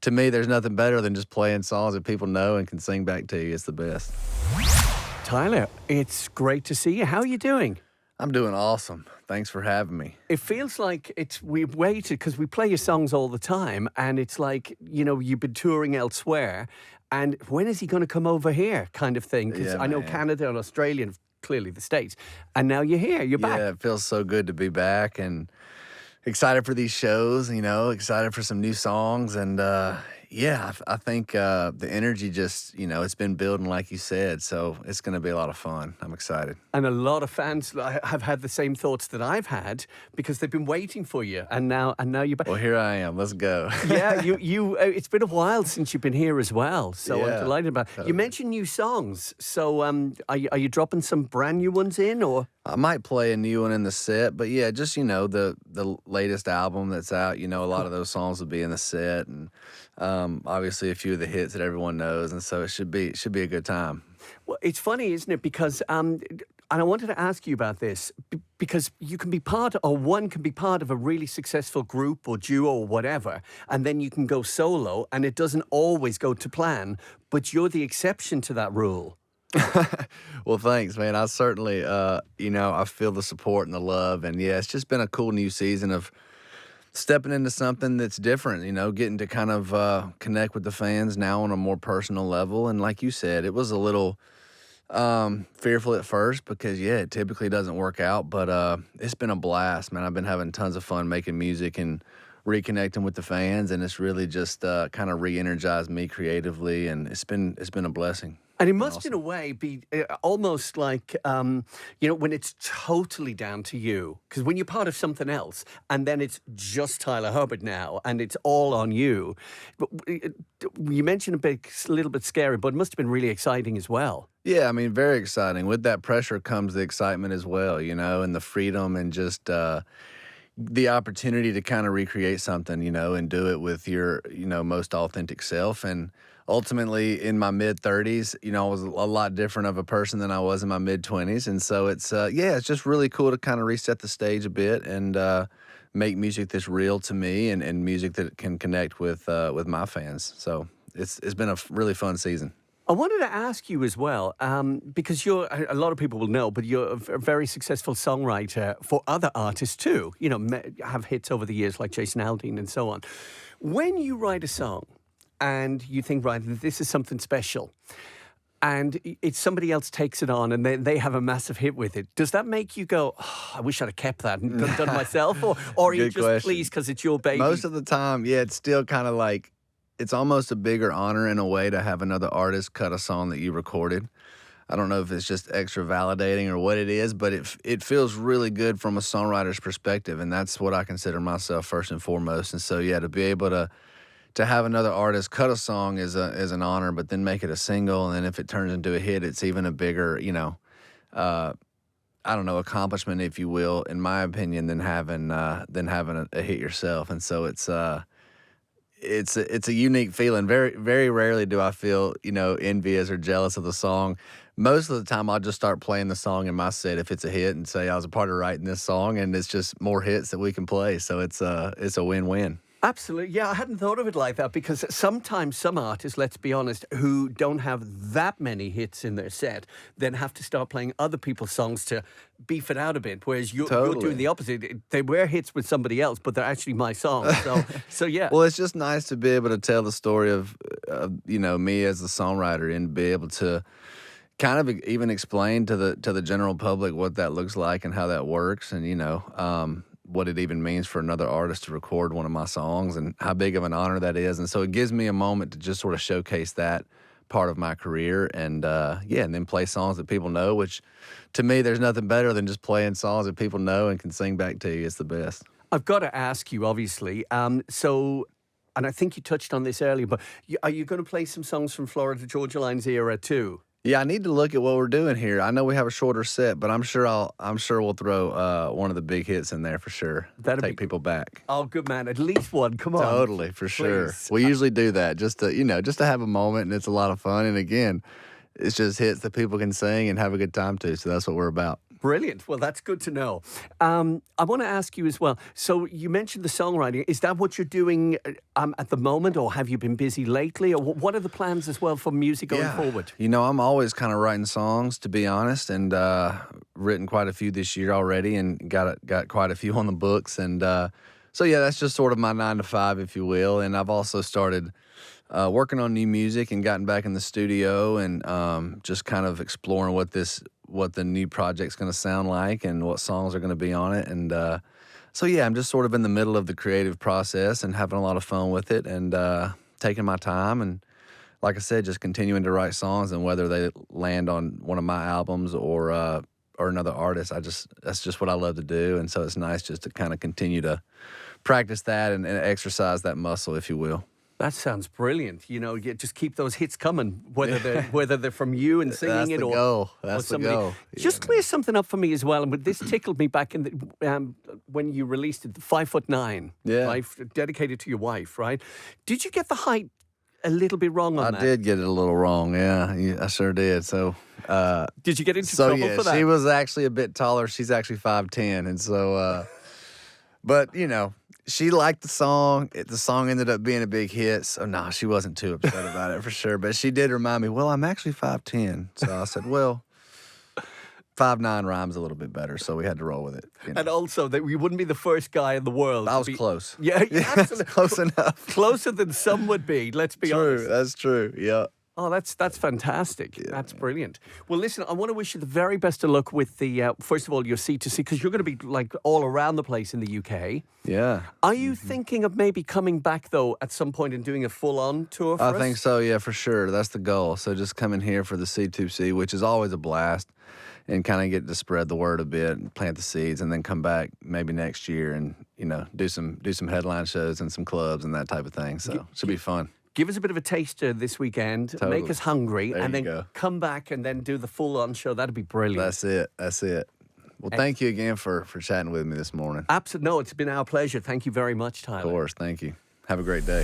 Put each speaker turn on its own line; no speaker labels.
to me, there's nothing better than just playing songs that people know and can sing back to you. It's the best.
Tyler, it's great to see you. How are you doing?
I'm doing awesome. Thanks for having me.
It feels like we've waited because we play your songs all the time, and it's like, you've been touring elsewhere, and when is he going to come over here kind of thing? Because
Yeah,
I know
man.
Canada and Australia, and clearly the States, and now you're here, you're back.
Yeah, it feels so good to be back and excited for these shows, excited for some new songs. And I think the energy just, it's been building like you said. So it's going to be a lot of fun. I'm excited.
And a lot of fans have had the same thoughts that I've had because they've been waiting for you, and now you're back.
Well, here I am. Let's go.
Yeah, you. It's been a while since you've been here as well, so I'm
Yeah,
delighted about it. You
totally.
mentioned new songs, so are you dropping some brand new ones in, or?
I might play a new one in the set, but yeah, just, the latest album that's out, a lot of those songs will be in the set, and obviously a few of the hits that everyone knows, and so it should be a good time.
Well, it's funny, isn't it? Because and I wanted to ask you about this because you can be one can be part of a really successful group or duo or whatever, and then you can go solo, and it doesn't always go to plan. But you're the exception to that rule.
Well, thanks, man. I certainly, I feel the support and the love, and yeah, it's just been a cool new season of stepping into something that's different, getting to kind of connect with the fans now on a more personal level. And like you said, it was a little fearful at first because, yeah, it typically doesn't work out, but it's been a blast, man. I've been having tons of fun making music and reconnecting with the fans, and it's really just kind of re-energized me creatively, and it's been a blessing.
And it must, in a way, be almost like, when it's totally down to you. Because when you're part of something else, and then it's just Tyler Hubbard now, and it's all on you. You mentioned a little bit scary, but it must have been really exciting as well.
Yeah, I mean, very exciting. With that pressure comes the excitement as well, and the freedom and just the opportunity to kind of recreate something, and do it with your, most authentic self. And ultimately, in my mid-30s, I was a lot different of a person than I was in my mid-20s. And so it's, it's just really cool to kind of reset the stage a bit and make music that's real to me and music that can connect with my fans. So it's been a really fun season.
I wanted to ask you as well, because a lot of people will know, but you're a very successful songwriter for other artists too. Have hits over the years like Jason Aldean and so on. When you write a song and you think, right, this is something special, and it's somebody else takes it on and they have a massive hit with it, does that make you go, I wish I'd have kept that and done it myself? Or are you
Good
just
question.
pleased because it's your baby?
Most of the time, yeah, it's still kind of like, it's almost a bigger honor in a way to have another artist cut a song that you recorded. I don't know if it's just extra validating or what it is, but it feels really good from a songwriter's perspective, and that's what I consider myself first and foremost. And so, yeah, to be able to have another artist cut a song is an honor, but then make it a single, and then if it turns into a hit, it's even a bigger, accomplishment, if you will, in my opinion, than having a hit yourself. And so it's a unique feeling. Very, very rarely do I feel, envious or jealous of the song. Most of the time, I'll just start playing the song in my set if it's a hit and say I was a part of writing this song, and it's just more hits that we can play. So it's a win-win.
Absolutely. Yeah, I hadn't thought of it like that because sometimes some artists, let's be honest, who don't have that many hits in their set, then have to start playing other people's songs to beef it out a bit. Whereas you're doing the opposite. They were hits with somebody else, but they're actually my songs. So yeah.
Well, it's just nice to be able to tell the story of me as the songwriter and be able to kind of even explain to the general public what that looks like and how that works, and what it even means for another artist to record one of my songs and how big of an honor that is. And so it gives me a moment to just sort of showcase that part of my career and then play songs that people know, which to me, there's nothing better than just playing songs that people know and can sing back to you. It's the best.
I've got to ask you, obviously, and I think you touched on this earlier, but are you going to play some songs from Florida Georgia Line's era too?
Yeah, I need to look at what we're doing here. I know we have a shorter set, but I'm sure we'll throw one of the big hits in there for sure. Take people back.
Oh, good man. At least one. Come on.
Totally, for sure.
Please.
We usually do that just to have a moment, and it's a lot of fun. And again, it's just hits that people can sing and have a good time to. So that's what we're about.
Brilliant. Well, that's good to know. I want to ask you as well. So you mentioned the songwriting. Is that what you're doing at the moment, or have you been busy lately? Or what are the plans as well for music going forward?
You know, I'm always kind of writing songs, to be honest, and written quite a few this year already, and got quite a few on the books. And so, yeah, that's just sort of my 9 to 5, if you will. And I've also started working on new music and gotten back in the studio and just kind of exploring what the new project's going to sound like and what songs are going to be on it. And so, yeah, I'm just sort of in the middle of the creative process and having a lot of fun with it and taking my time. And like I said, just continuing to write songs, and whether they land on one of my albums or another artist, that's just what I love to do. And so it's nice just to kind of continue to practice that and exercise that muscle, if you will.
That sounds brilliant. You know, you just keep those hits coming, whether they're from you and singing
That's
it
the
or
goal.
or
That's the
somebody.
goal.
Just clear something up for me as well. And this tickled me back in when you released it, 5'9",
Yeah.
right, dedicated to your wife, right? Did you get the height a little bit wrong on that?
I did get it a little wrong, yeah. I sure did. So,
Did you get into trouble for that?
she was actually a bit taller. She's actually 5'10", and so, but you know, she liked the song. The song ended up being a big hit, so no, she wasn't too upset about it for sure. But she did remind me, well, I'm actually 5'10", so I said, well, 5'9" rhymes a little bit better, so we had to roll with it. You know.
And also that we wouldn't be the first guy in the world.
I
to
was
be,
close.
Yeah, absolutely.
Close enough.
Closer than some would be. Let's be
True,
honest.
that's true. Yeah.
Oh, that's fantastic. That's brilliant. Well, listen, I want to wish you the very best of luck with the, first of all, your C2C, because you're going to be like all around the place in the UK.
Yeah.
Are you thinking of maybe coming back, though, at some point and doing a full-on tour for us?
I think so, yeah, for sure. That's the goal. So just coming here for the C2C, which is always a blast, and kind of get to spread the word a bit and plant the seeds, and then come back maybe next year and, you know, do some headline shows and some clubs and that type of thing. So it should be fun.
Give us a bit of a taster this weekend,
Totally.
make us hungry,
There
and
you
then
go.
come back and then do the full-on show. That'd be brilliant.
That's it. Well, thank you again for chatting with me this morning.
Absolutely. No, it's been our pleasure. Thank you very much, Tyler.
Of course, thank you. Have a great day.